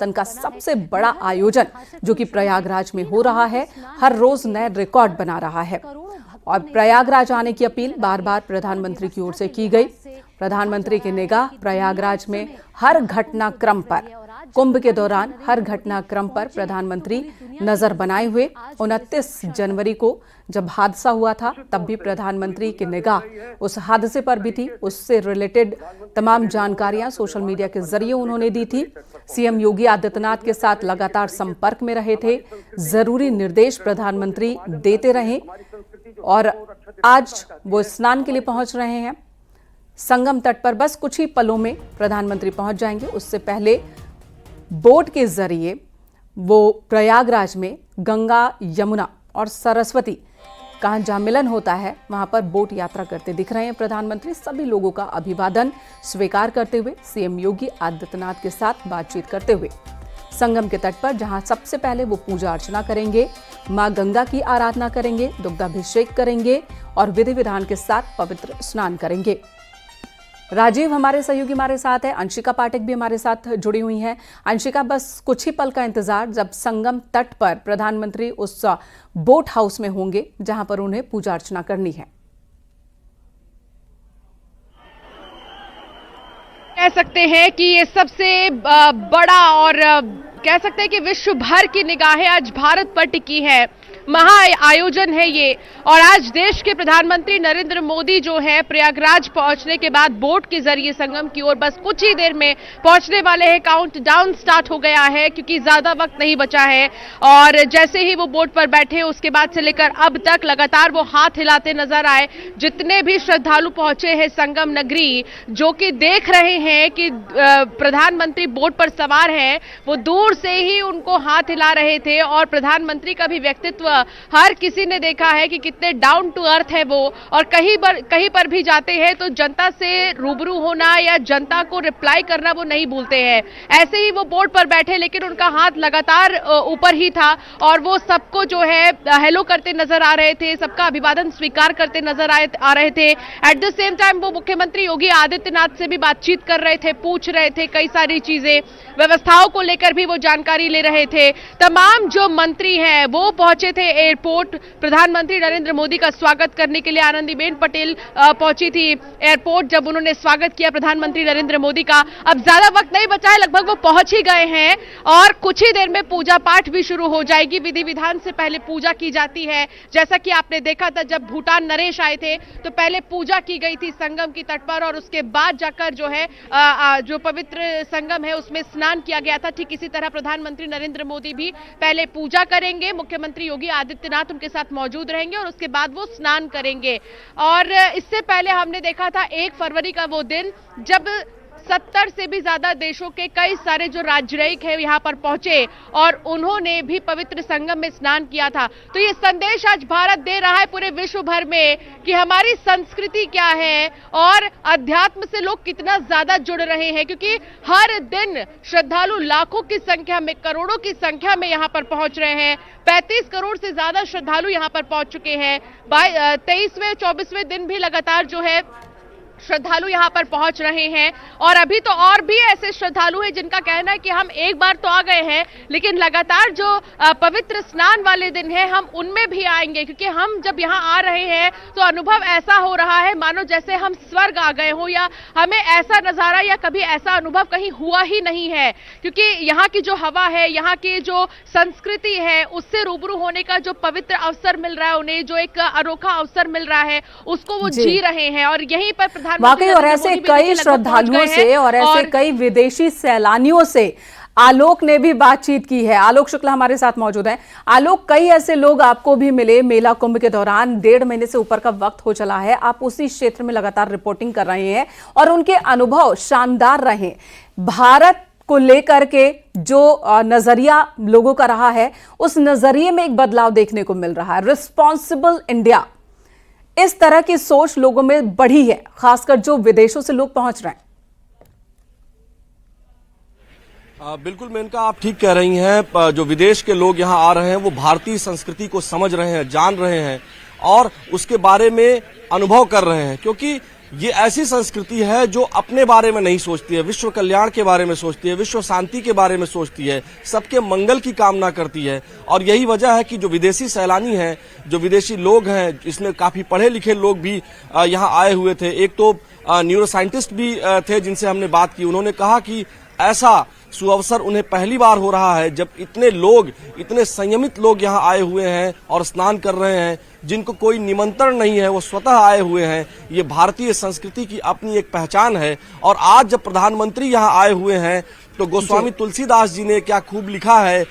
तन का सबसे बड़ा आयोजन जो कि प्रयागराज में हो रहा है, हर रोज नए रिकॉर्ड बना रहा है। और प्रयागराज आने की अपील बार बार प्रधानमंत्री की ओर से की गई। प्रधानमंत्री की निगाह प्रयागराज में हर घटनाक्रम पर, कुंभ के दौरान हर घटनाक्रम पर प्रधानमंत्री नजर बनाए हुए। 29 जनवरी को जब हादसा हुआ था तब भी प्रधानमंत्री की निगाह उस हादसे पर भी थी। उससे रिलेटेड तमाम जानकारियां सोशल मीडिया के जरिए उन्होंने दी थी। सीएम योगी आदित्यनाथ के साथ लगातार संपर्क में रहे थे, जरूरी निर्देश प्रधानमंत्री देते रहे और आज वो स्नान के लिए पहुंच रहे हैं संगम तट पर। बस कुछ ही पलों में प्रधानमंत्री पहुंच जाएंगे। उससे पहले बोट के जरिए वो प्रयागराज में गंगा, यमुना और सरस्वती का जहां मिलन होता है वहां पर बोट यात्रा करते दिख रहे हैं प्रधानमंत्री। सभी लोगों का अभिवादन स्वीकार करते हुए सीएम योगी आदित्यनाथ के साथ बातचीत करते हुए संगम के तट पर, जहां सबसे पहले वो पूजा अर्चना करेंगे, मां गंगा की आराधना करेंगे, दुग्धाभिषेक करेंगे और विधि विधान के साथ पवित्र स्नान करेंगे। राजीव हमारे सहयोगी हमारे साथ है, अंशिका पाठक भी हमारे साथ जुड़ी हुई हैं। अंशिका, बस कुछ ही पल का इंतजार, जब संगम तट पर प्रधानमंत्री उस बोट हाउस में होंगे जहां पर उन्हें पूजा अर्चना करनी है। कह सकते हैं कि ये सबसे बड़ा और कह सकते हैं कि विश्व भर की निगाहें आज भारत पर टिकी है। महा आयोजन है ये, और आज देश के प्रधानमंत्री नरेंद्र मोदी जो है प्रयागराज पहुंचने के बाद बोट के जरिए संगम की ओर बस कुछ ही देर में पहुंचने वाले हैं। काउंटडाउन स्टार्ट हो गया है क्योंकि ज्यादा वक्त नहीं बचा है। और जैसे ही वो बोट पर बैठे उसके बाद से लेकर अब तक लगातार वो हाथ हिलाते नजर आए। जितने भी श्रद्धालु पहुंचे हैं संगम नगरी, जो कि देख रहे हैं कि प्रधानमंत्री बोट पर सवार हैं, वो दूर से ही उनको हाथ हिला रहे थे। और प्रधानमंत्री का भी व्यक्तित्व हर किसी ने देखा है कि कितने डाउन टू अर्थ है वो, और कहीं पर भी जाते हैं तो जनता से रूबरू होना या जनता को रिप्लाई करना वो नहीं भूलते हैं। ऐसे ही वो बोट पर बैठे, लेकिन उनका हाथ लगातार ऊपर ही था और वो सबको जो है हेलो करते नजर आ रहे थे, सबका अभिवादन स्वीकार करते नजर आ रहे थे। एट द सेम टाइम वो मुख्यमंत्री योगी आदित्यनाथ से भी बातचीत कर रहे थे, पूछ रहे थे कई सारी चीजें, व्यवस्थाओं को लेकर भी वो जानकारी ले रहे थे। तमाम जो मंत्री हैं वो पहुंचे थे एयरपोर्ट। प्रधानमंत्री नरेंद्र मोदी का स्वागत करने के लिए आनंदीबेन पटेल पहुंची थी एयरपोर्ट। जब उन्होंने स्वागत किया प्रधानमंत्री नरेंद्र मोदी का, अब ज्यादा वक्त नहीं बचा है, लगभग वो पहुंच ही गए हैं और कुछ ही देर में पूजा पाठ भी शुरू हो जाएगी। विधि विधान से पहले पूजा की जाती है, जैसा कि आपने देखा था जब भूटान नरेश आए थे तो पहले पूजा की गई थी संगम की तट पर, और उसके बाद जाकर जो है जो पवित्र संगम है उसमें स्नान किया गया था। ठीक इसी तरह प्रधानमंत्री नरेंद्र मोदी भी पहले पूजा करेंगे, मुख्यमंत्री योगी आदित्यनाथ उनके साथ मौजूद रहेंगे और उसके बाद वो स्नान करेंगे। और इससे पहले हमने देखा था 1 फरवरी का वो दिन जब 70 से भी ज्यादा देशों के कई सारे जो राजनयिक हैं यहाँ पर पहुंचे और उन्होंने भी पवित्र संगम में स्नान किया था। तो ये संदेश आज भारत दे रहा है पूरे विश्व भर में कि हमारी संस्कृति क्या है और अध्यात्म से लोग कितना ज्यादा जुड़ रहे हैं, क्योंकि हर दिन श्रद्धालु लाखों की संख्या में, करोड़ों की संख्या में यहाँ पर पहुंच रहे हैं। 35 करोड़ से ज्यादा श्रद्धालु यहाँ पर पहुंच चुके हैं। 23वें 24वें दिन भी लगातार जो है श्रद्धालु यहाँ पर पहुंच रहे हैं। और अभी तो और भी ऐसे श्रद्धालु हैं जिनका कहना है कि हम एक बार तो आ गए हैं, लेकिन लगातार जो पवित्र स्नान वाले दिन है हम उनमें भी आएंगे, क्योंकि हम जब यहाँ आ रहे हैं तो अनुभव ऐसा हो रहा है मानो जैसे हम स्वर्ग आ गए हो, या हमें ऐसा नजारा या कभी ऐसा अनुभव कहीं हुआ ही नहीं है। क्योंकि यहाँ की जो हवा है, यहाँ की जो संस्कृति है, उससे रूबरू होने का जो पवित्र अवसर मिल रहा है उन्हें, जो एक अनोखा अवसर मिल रहा है उसको वो जी रहे हैं। और यहीं पर वाकई, और ऐसे कई श्रद्धालुओं से और ऐसे कई विदेशी सैलानियों से आलोक ने भी बातचीत की है। आलोक शुक्ला हमारे साथ मौजूद हैं। आलोक, कई ऐसे लोग आपको भी मिले मेला कुंभ के दौरान, 1.5 महीने से ऊपर का वक्त हो चला है, आप उसी क्षेत्र में लगातार रिपोर्टिंग कर रहे हैं और उनके अनुभव शानदार रहे। भारत को लेकर के जो नजरिया लोगों का रहा है, उस नजरिए में एक बदलाव देखने को मिल रहा है। रिस्पॉन्सिबल इंडिया, इस तरह की सोच लोगों में बढ़ी है, खासकर जो विदेशों से लोग पहुंच रहे हैं। बिल्कुल मेनका, आप ठीक कह रही हैं। जो विदेश के लोग यहाँ आ रहे हैं वो भारतीय संस्कृति को समझ रहे हैं, जान रहे हैं और उसके बारे में अनुभव कर रहे हैं, क्योंकि ये ऐसी संस्कृति है जो अपने बारे में नहीं सोचती है, विश्व कल्याण के बारे में सोचती है, विश्व शांति के बारे में सोचती है, सबके मंगल की कामना करती है। और यही वजह है कि जो विदेशी सैलानी हैं, जो विदेशी लोग हैं, इसमें काफी पढ़े लिखे लोग भी यहाँ आए हुए थे। एक तो न्यूरो साइंटिस्ट भी थे जिनसे हमने बात की। उन्होंने कहा कि ऐसा सुअवसर उन्हें पहली बार हो रहा है जब इतने लोग, इतने संयमित लोग यहाँ आए हुए हैं और स्नान कर रहे हैं, जिनको कोई निमंत्रण नहीं है, वो स्वतः आए हुए हैं। ये भारतीय संस्कृति की अपनी एक पहचान है। और आज जब प्रधानमंत्री यहाँ आए हुए हैं तो गोस्वामी तुलसीदास जी ने क्या खूब लिखा है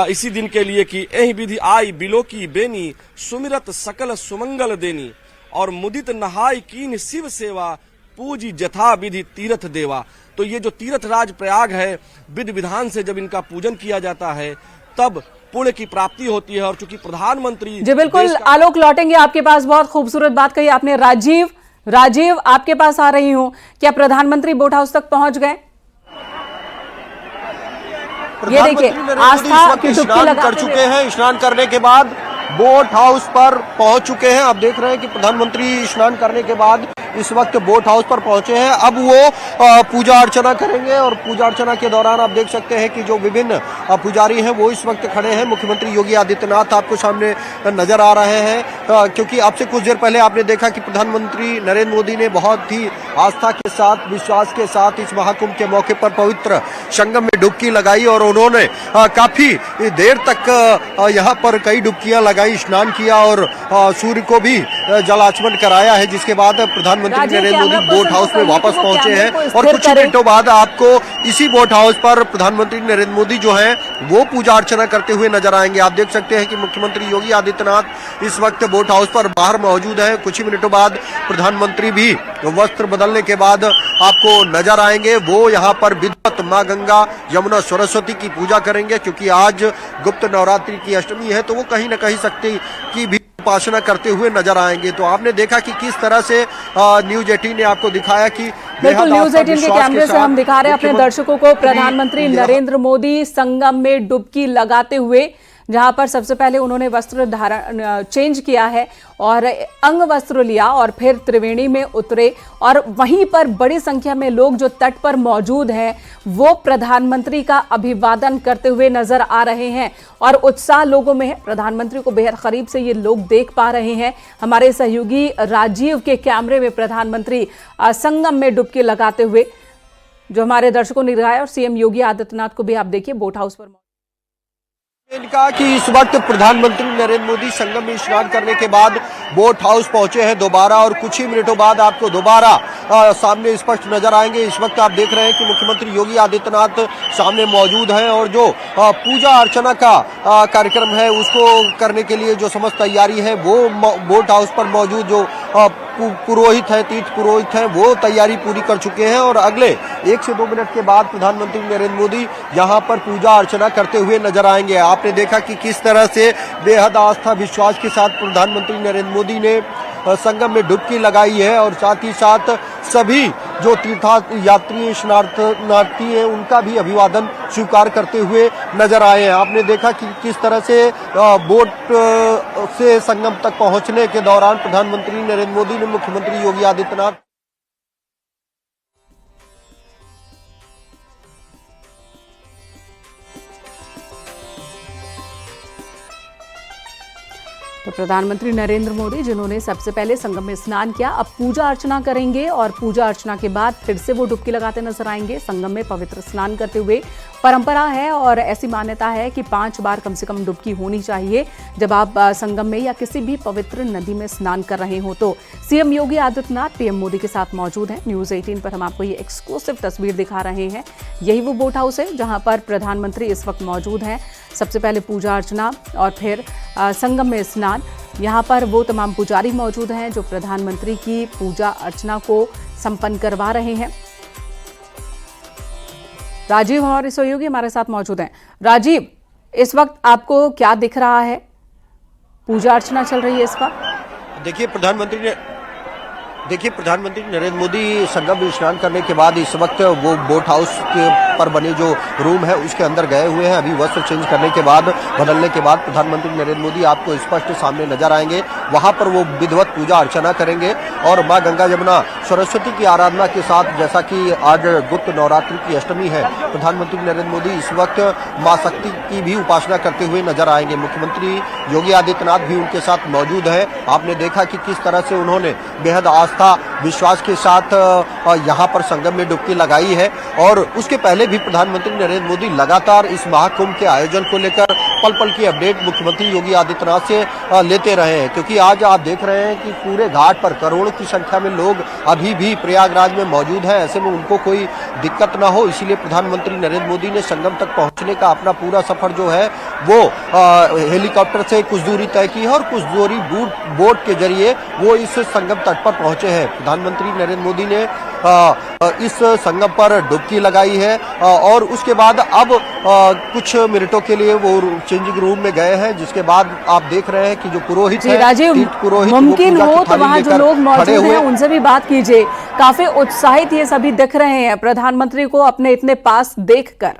इसी दिन के लिए कि एहि विधि आई बिलो की बेनी, सुमिरत सकल सुमंगल देनी, और मुदित नहाय कीन शिव सेवा, पूजी जथा विधि तीर्थ देवा। तो ये जो तीर्थ राज प्रयाग है, विधि विधान से जब इनका पूजन किया जाता है तब पुण्य की प्राप्ति होती है। और चूंकि प्रधानमंत्री जी बिल्कुल आलोक, लौटेंगे आपके पास। बहुत खूबसूरत बात कही आपने। राजीव आपके पास आ रही हूं। क्या प्रधानमंत्री बोट हाउस तक पहुंच गए? ये देखिए आस्था की डुबकी लगा कर चुके हैं। स्नान करने के बाद बोट हाउस पर पहुंच चुके हैं। आप देख रहे हैं कि प्रधानमंत्री स्नान करने के बाद इस वक्त बोट हाउस पर पहुंचे हैं। अब वो पूजा अर्चना करेंगे और पूजा अर्चना के दौरान आप देख सकते हैं कि जो विभिन्न पुजारी हैं वो इस वक्त खड़े हैं। मुख्यमंत्री योगी आदित्यनाथ आपको सामने नजर आ रहे हैं, क्योंकि आपसे कुछ देर पहले आपने देखा कि प्रधानमंत्री नरेंद्र मोदी ने बहुत ही आस्था के साथ, विश्वास के साथ इस महाकुंभ के मौके पर पवित्र संगम में डुबकी लगाई और उन्होंने काफी देर तक यहाँ पर कई डुबकियां लगाई, स्नान किया और सूर्य को भी जलाचमन कराया है। जिसके बाद प्रधानमंत्री नरेंद्र मोदी बोट हाउस में वापस पहुंचे हैं और कुछ मिनटों बाद आपको इसी बोट हाउस पर प्रधानमंत्री नरेंद्र मोदी जो है वो पूजा अर्चना करते हुए नजर आएंगे। आप देख सकते हैं कि मुख्यमंत्री योगी आदित्यनाथ इस वक्त बोट हाउस पर बाहर मौजूद है। कुछ ही मिनटों बाद प्रधानमंत्री भी वस्त्र बदलने के बाद आपको नजर आएंगे। वो यहाँ पर विद्वत माँ गंगा यमुना सरस्वती की पूजा करेंगे, क्योंकि आज गुप्त नवरात्रि की अष्टमी है, तो वो कहीं न कहीं शक्ति की भी उपासना करते हुए नजर आएंगे। तो आपने देखा कि किस तरह से न्यूज 18 ने आपको दिखाया कि बिल्कुल न्यूज 18 के कैमरे से हम दिखा रहे हैं अपने दर्शकों को प्रधानमंत्री नरेंद्र मोदी संगम में डुबकी लगाते हुए, जहां पर सबसे पहले उन्होंने वस्त्र धारण चेंज किया है और अंग वस्त्र लिया और फिर त्रिवेणी में उतरे। और वहीं पर बड़ी संख्या में लोग जो तट पर मौजूद हैं वो प्रधानमंत्री का अभिवादन करते हुए नजर आ रहे हैं और उत्साह लोगों में है। प्रधानमंत्री को बेहद करीब से ये लोग देख पा रहे हैं। हमारे सहयोगी राजीव के कैमरे में प्रधानमंत्री संगम में डुबकी लगाते हुए जो हमारे दर्शकों ने दिखाया। और सीएम योगी आदित्यनाथ को भी आप देखिए बोट हाउस पर इनका कि इस वक्त प्रधानमंत्री नरेंद्र मोदी संगम में स्नान करने के बाद बोट हाउस पहुंचे हैं दोबारा और कुछ ही मिनटों बाद आपको दोबारा सामने स्पष्ट नजर आएंगे। इस वक्त आप देख रहे हैं कि मुख्यमंत्री योगी आदित्यनाथ सामने मौजूद हैं और जो पूजा अर्चना का कार्यक्रम है उसको करने के लिए जो समस्त तैयारी है वो बोट हाउस पर मौजूद जो पुरोहित है, तीर्थ पुरोहित है, वो तैयारी पूरी कर चुके हैं और अगले 1 से 2 मिनट के बाद प्रधानमंत्री नरेंद्र मोदी यहां पर पूजा अर्चना करते हुए नजर आएंगे। आपने देखा कि किस तरह से बेहद आस्था विश्वास के साथ प्रधानमंत्री नरेंद्र मोदी ने संगम में डुबकी लगाई है और साथ ही साथ सभी जो तीर्थ यात्री स्नानार्थी हैं उनका भी अभिवादन स्वीकार करते हुए नजर आए हैं। आपने देखा कि किस तरह से बोट से संगम तक पहुंचने के दौरान प्रधानमंत्री नरेंद्र मोदी ने मुख्यमंत्री योगी आदित्यनाथ तो प्रधानमंत्री नरेंद्र मोदी जिन्होंने सबसे पहले संगम में स्नान किया, अब पूजा अर्चना करेंगे और पूजा अर्चना के बाद फिर से वो डुबकी लगाते नजर आएंगे। संगम में पवित्र स्नान करते हुए परंपरा है और ऐसी मान्यता है कि 5 बार कम से कम डुबकी होनी चाहिए जब आप संगम में या किसी भी पवित्र नदी में स्नान कर रहे हो। तो सीएम योगी आदित्यनाथ पीएम मोदी के साथ मौजूद हैं। न्यूज 18 पर हम आपको ये एक्सक्लूसिव तस्वीर दिखा रहे हैं। यही वो बोट हाउस है जहां पर प्रधानमंत्री इस वक्त मौजूद हैं। सबसे पहले पूजा अर्चना और फिर संगम में स्नान। यहाँ पर वो तमाम पुजारी मौजूद हैं जो प्रधानमंत्री की पूजा अर्चना को संपन्न करवा रहे हैं। राजीव हमारे सहयोगी हमारे साथ मौजूद हैं। राजीव, इस वक्त आपको क्या दिख रहा है? पूजा अर्चना चल रही है इस वक्त? देखिए प्रधानमंत्री ने देखिए, प्रधानमंत्री नरेंद्र मोदी संगम में स्नान करने के बाद इस वक्त वो बोट हाउस के पर बने जो रूम है उसके अंदर गए हुए हैं। अभी वस्त्र चेंज करने के बाद, बदलने के बाद प्रधानमंत्री नरेंद्र मोदी आपको स्पष्ट सामने नजर आएंगे। वहां पर वो विधिवत पूजा अर्चना करेंगे और मां गंगा यमुना सरस्वती की आराधना के साथ, जैसा कि आज गुप्त नवरात्रि की अष्टमी है, प्रधानमंत्री नरेंद्र मोदी इस वक्त मां शक्ति की भी उपासना करते हुए नजर आएंगे। मुख्यमंत्री योगी आदित्यनाथ भी उनके साथ मौजूद है। आपने देखा कि किस तरह से उन्होंने बेहद आस्था विश्वास के साथ यहाँ पर संगम में डुबकी लगाई है। और उसके पहले भी प्रधानमंत्री नरेंद्र मोदी लगातार इस महाकुंभ के आयोजन को लेकर पल पल की अपडेट मुख्यमंत्री योगी आदित्यनाथ से लेते रहे हैं, क्योंकि आज आप देख रहे हैं कि पूरे घाट पर करोड़ों की संख्या में लोग अभी भी प्रयागराज में मौजूद हैं। ऐसे में उनको कोई दिक्कत ना हो, इसीलिए प्रधानमंत्री नरेंद्र मोदी ने संगम तक पहुंचने का अपना पूरा सफर जो है वो हेलीकॉप्टर से कुछ दूरी तय की है और कुछ दूरी बोट के जरिए वो इस संगम तट पर पहुंचे हैं। प्रधानमंत्री नरेंद्र मोदी ने इस संगम पर डुबकी लगाई है और उसके बाद अब कुछ मिनटों के लिए वो चेंजिंग रूम में गए हैं, जिसके बाद आप देख रहे हैं कि जो पुरोहित है, राजीव, मुमकिन हो तो वहाँ जो लोग मौजूद हैं उनसे भी बात कीजिए। काफी उत्साहित ये सभी दिख रहे हैं प्रधानमंत्री को अपने इतने पास देखकर।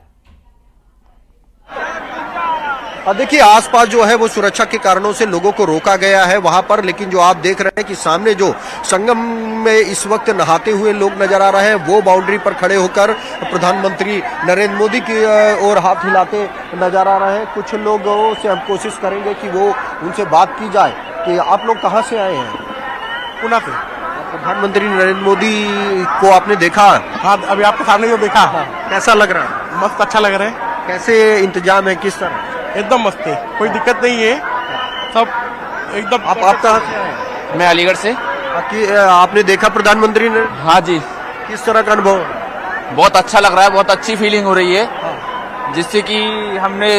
देखिए, आसपास जो है वो सुरक्षा के कारणों से लोगों को रोका गया है वहां पर, लेकिन जो आप देख रहे हैं कि सामने जो संगम में इस वक्त नहाते हुए लोग नजर आ रहे हैं, वो बाउंड्री पर खड़े होकर प्रधानमंत्री नरेंद्र मोदी की ओर हाथ हिलाते नजर आ रहे हैं। कुछ लोगों से हम कोशिश करेंगे कि वो उनसे बात की जाए कि आप लोग कहाँ से आए हैं। पुणे से। प्रधानमंत्री नरेंद्र मोदी को आपने देखा? हाँ, अभी आपके सामने जो देखा। कैसा लग रहा है? मस्त, अच्छा लग रहा है। कैसे इंतजाम है, किस तरह? एकदम मस्त है, कोई दिक्कत नहीं है, सब एकदम। आप कहाँ से आए? मैं अलीगढ़ से। आपने देखा प्रधानमंत्री ने? हाँ जी। किस तरह का अनुभव? बहुत अच्छा लग रहा है, बहुत अच्छी फीलिंग हो रही है, जिससे कि हमने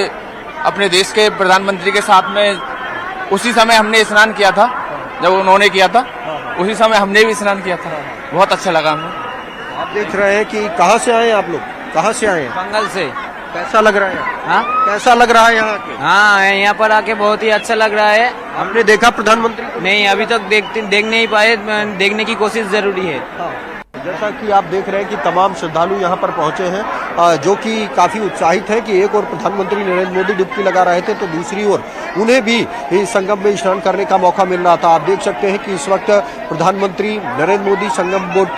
अपने देश के प्रधानमंत्री के साथ में उसी समय हमने स्नान किया था जब उन्होंने किया था, उसी समय हमने भी स्नान किया था। बहुत अच्छा लगा हमें। आप देख रहे हैं कि कहाँ से आए आप लोग? कहाँ से आए हैं? बंगाल से। कैसा लग रहा है? हाँ, कैसा लग रहा है यहाँ के? हाँ, यहाँ पर आके बहुत ही अच्छा लग रहा है। हमने देखा प्रधानमंत्री को? नहीं, अभी तक देख नहीं पाए, देखने की कोशिश जरूरी है। जैसा कि आप देख रहे हैं कि तमाम श्रद्धालु यहाँ पर पहुंचे हैं, जो कि काफी उत्साहित है कि एक और प्रधानमंत्री नरेंद्र मोदी डुबकी लगा रहे थे तो दूसरी ओर उन्हें भी इस संगम में स्नान करने का मौका मिल रहा था। आप देख सकते हैं कि इस वक्त प्रधानमंत्री नरेंद्र मोदी संगम बोट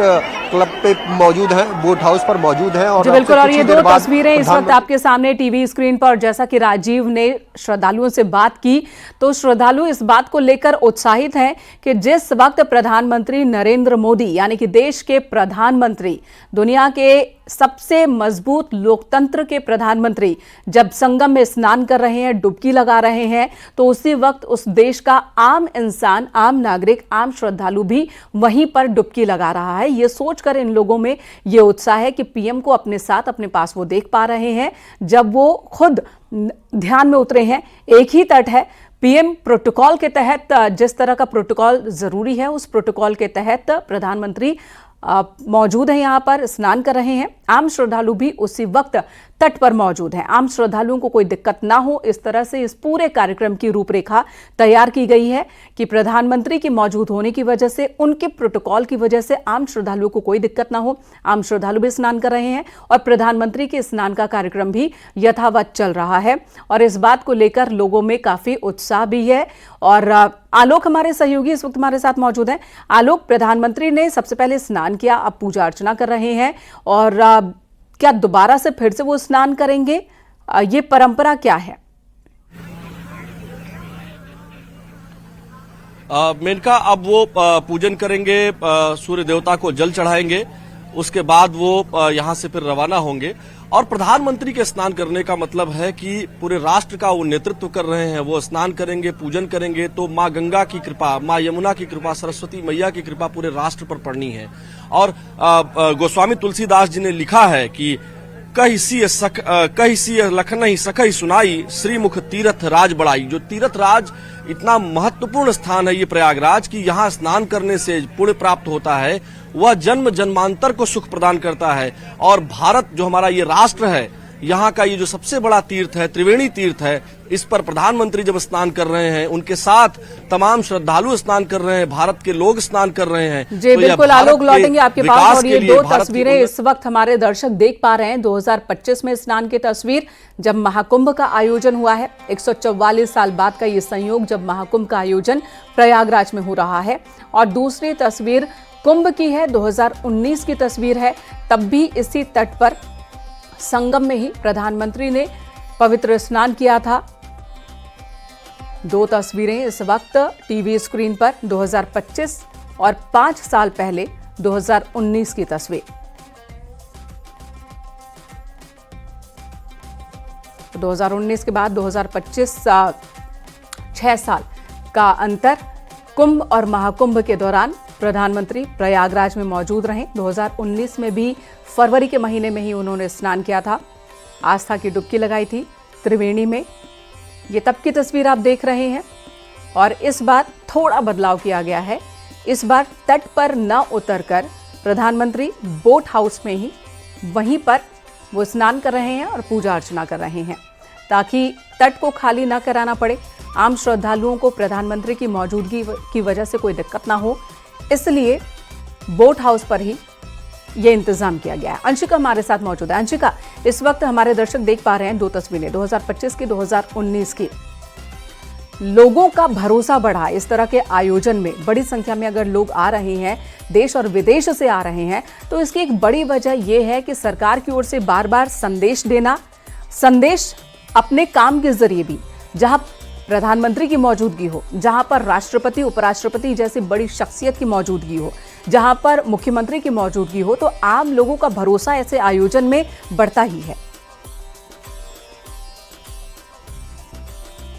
क्लब पे मौजूद है, बोट हाउस पर मौजूद है। और बिल्कुल, और ये दो तस्वीरें इस वक्त आपके सामने टीवी स्क्रीन पर। जैसा कि राजीव ने श्रद्धालुओं से बात की तो श्रद्धालु इस बात को लेकर उत्साहित हैं कि जिस वक्त प्रधानमंत्री नरेंद्र मोदी यानी कि देश के प्रधानमंत्री, दुनिया के सबसे मजबूत लोकतंत्र के प्रधानमंत्री जब संगम में स्नान कर रहे हैं, डुबकी लगा रहे हैं, तो उसी वक्त उस देश का आम इंसान, आम नागरिक, आम श्रद्धालु भी वहीं पर डुबकी लगा रहा है। ये सोचकर इन लोगों में ये उत्साह है कि पीएम को अपने साथ, अपने पास वो देख पा रहे हैं जब वो खुद ध्यान में उतरे हैं। एक ही तट है, पीएम प्रोटोकॉल के तहत, जिस तरह का प्रोटोकॉल जरूरी है उस प्रोटोकॉल के तहत प्रधानमंत्री मौजूद है, यहाँ पर स्नान कर रहे हैं। आम श्रद्धालु भी उसी वक्त तट पर मौजूद हैं। आम श्रद्धालुओं को कोई दिक्कत ना हो, इस तरह से इस पूरे कार्यक्रम की रूपरेखा तैयार की गई है कि प्रधानमंत्री के मौजूद होने की वजह से, उनके प्रोटोकॉल की वजह से आम श्रद्धालुओं को कोई दिक्कत ना हो। आम श्रद्धालु भी स्नान कर रहे हैं और प्रधानमंत्री के स्नान का कार्यक्रम भी यथावत चल रहा है और इस बात को लेकर लोगों में काफी उत्साह भी है। और आलोक हमारे सहयोगी इस वक्त हमारे साथ मौजूद हैं। आलोक, प्रधानमंत्री ने सबसे पहले स्नान किया, अब पूजा अर्चना कर रहे हैं और क्या दोबारा से फिर से वो स्नान करेंगे? ये परंपरा क्या है? मेनका, अब वो पूजन करेंगे, सूर्य देवता को जल चढ़ाएंगे, उसके बाद वो यहाँ से फिर रवाना होंगे। और प्रधानमंत्री के स्नान करने का मतलब है कि पूरे राष्ट्र का वो नेतृत्व कर रहे हैं। वो स्नान करेंगे, पूजन करेंगे तो माँ गंगा की कृपा, माँ यमुना की कृपा, सरस्वती मैया की कृपा पूरे राष्ट्र पर पड़नी है। और गोस्वामी तुलसीदास जी ने लिखा है कि कही सी लखन ही सखई सुनाई, श्रीमुख तीर्थ राज बढ़ाई। जो तीर्थ राज इतना महत्वपूर्ण स्थान है ये प्रयागराज की, यहाँ स्नान करने से पुण्य प्राप्त होता है, वह जन्म जन्मांतर को सुख प्रदान करता है। और भारत जो हमारा ये राष्ट्र है, यहाँ का ये जो सबसे बड़ा तीर्थ है, त्रिवेणी तीर्थ है, इस पर प्रधानमंत्री जब स्नान कर रहे हैं, उनके साथ तमाम श्रद्धालु स्नान कर रहे हैं, भारत के लोग स्नान कर रहे हैं। जी तो यह बिल्कुल, भारत आलोक के लौटेंगे आपके पास। विकास और के ये लिए, दो भारत की तस्वीरें इस वक्त हमारे दर्शक देख पा रहे हैं 2025 में स्नान की तस्वीर, जब महाकुंभ का आयोजन हुआ है। 144 साल बाद का ये संयोग जब महाकुंभ का आयोजन प्रयागराज में हो रहा है। और दूसरी तस्वीर कुंभ की है, 2019 की तस्वीर है। तब भी इसी तट पर संगम में ही प्रधानमंत्री ने पवित्र स्नान किया था। दो तस्वीरें इस वक्त टीवी स्क्रीन पर, 2025 और 5 साल पहले 2019 की तस्वीर। 2019 के बाद 2025 6 साल का अंतर। कुंभ और महाकुंभ के दौरान प्रधानमंत्री प्रयागराज में मौजूद रहे। 2019 में भी फरवरी के महीने में ही उन्होंने स्नान किया था, आस्था की डुबकी लगाई थी त्रिवेणी में। ये तब की तस्वीर आप देख रहे हैं। और इस बार थोड़ा बदलाव किया गया है। इस बार तट पर न उतरकर प्रधानमंत्री बोट हाउस में ही वहीं पर वो स्नान कर रहे हैं और पूजा अर्चना कर रहे हैं, ताकि तट को खाली ना कराना पड़े, आम श्रद्धालुओं को प्रधानमंत्री की मौजूदगी की वजह से कोई दिक्कत ना हो, इसलिए बोट हाउस पर ही ये इंतजाम किया गया है। अंशिका हमारे साथ मौजूद है। अंशिका, इस वक्त हमारे दर्शक देख पा रहे हैं दो तस्वीरें, 2025 की, 2019 की। लोगों का भरोसा बढ़ा इस तरह के आयोजन में। बड़ी संख्या में अगर लोग आ रहे हैं, देश और विदेश से आ रहे हैं, तो इसकी एक बड़ी वजह यह है कि सरकार की ओर से बार बार संदेश देना, संदेश अपने काम के जरिए भी, जहां प्रधानमंत्री की मौजूदगी हो, जहां पर राष्ट्रपति, उपराष्ट्रपति जैसी बड़ी शख्सियत की मौजूदगी हो, जहां पर मुख्यमंत्री की मौजूदगी हो, तो आम लोगों का भरोसा ऐसे आयोजन में बढ़ता ही है।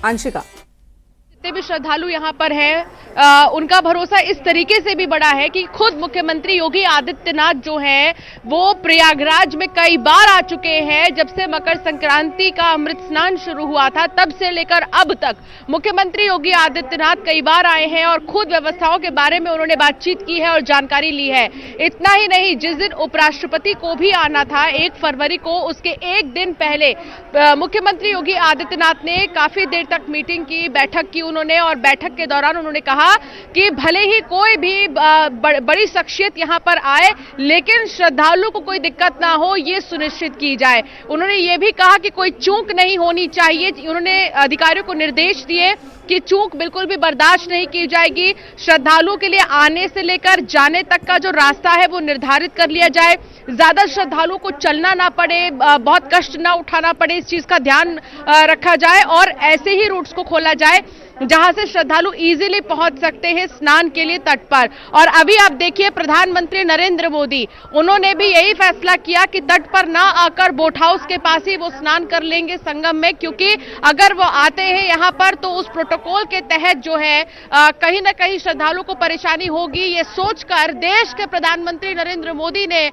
अंशिका, जितने भी श्रद्धालु यहाँ पर हैं, उनका भरोसा इस तरीके से भी बढ़ा है कि खुद मुख्यमंत्री योगी आदित्यनाथ जो है वो प्रयागराज में कई बार आ चुके हैं। जब से मकर संक्रांति का अमृत स्नान शुरू हुआ था, तब से लेकर अब तक मुख्यमंत्री योगी आदित्यनाथ कई बार आए हैं और खुद व्यवस्थाओं के बारे में उन्होंने बातचीत की है और जानकारी ली है। इतना ही नहीं, जिस दिन उपराष्ट्रपति को भी आना था 1 फरवरी को, उसके एक दिन पहले मुख्यमंत्री योगी आदित्यनाथ ने काफी देर तक मीटिंग की, बैठक की उन्होंने, और बैठक के दौरान उन्होंने कहा कि भले ही कोई भी बड़ी शख्सियत यहां पर आए, लेकिन श्रद्धालु को कोई दिक्कत ना हो, ये सुनिश्चित की जाए। उन्होंने ये भी कहा कि कोई चूक नहीं होनी चाहिए। उन्होंने अधिकारियों को निर्देश दिए कि चूक बिल्कुल भी बर्दाश्त नहीं की जाएगी। श्रद्धालुओं के लिए आने से लेकर जाने तक का जो रास्ता है वो निर्धारित कर लिया जाए। ज्यादा श्रद्धालुओं को चलना ना पड़े, बहुत कष्ट ना उठाना पड़े, इस चीज का ध्यान रखा जाए और ऐसे ही रूट्स को खोला जाए जहां से श्रद्धालु इजीली पहुंच सकते हैं स्नान के लिए तट पर। और अभी आप देखिए, प्रधानमंत्री नरेंद्र मोदी, उन्होंने भी यही फैसला किया कि तट पर ना आकर बोट हाउस के पास ही वो स्नान कर लेंगे संगम में, क्योंकि अगर वो आते हैं यहां पर तो उस प्रोटोकॉल के तहत जो है कहीं ना कहीं श्रद्धालु को परेशानी होगी। ये सोचकर देश के प्रधानमंत्री नरेंद्र मोदी ने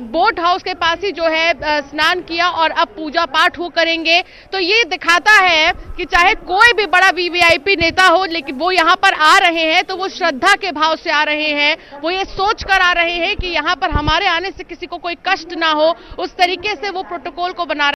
बोट हाउस के पास ही जो है स्नान किया और अब पूजा पाठ वो करेंगे। तो ये दिखाता है कि चाहे कोई भी बड़ा वीवीआईपी नेता हो, लेकिन वो यहाँ पर आ रहे हैं तो वो श्रद्धा के भाव से आ रहे हैं, वो ये सोच कर आ रहे हैं कि यहाँ पर हमारे आने से किसी को कोई कष्ट ना हो, उस तरीके से वो प्रोटोकॉल को बना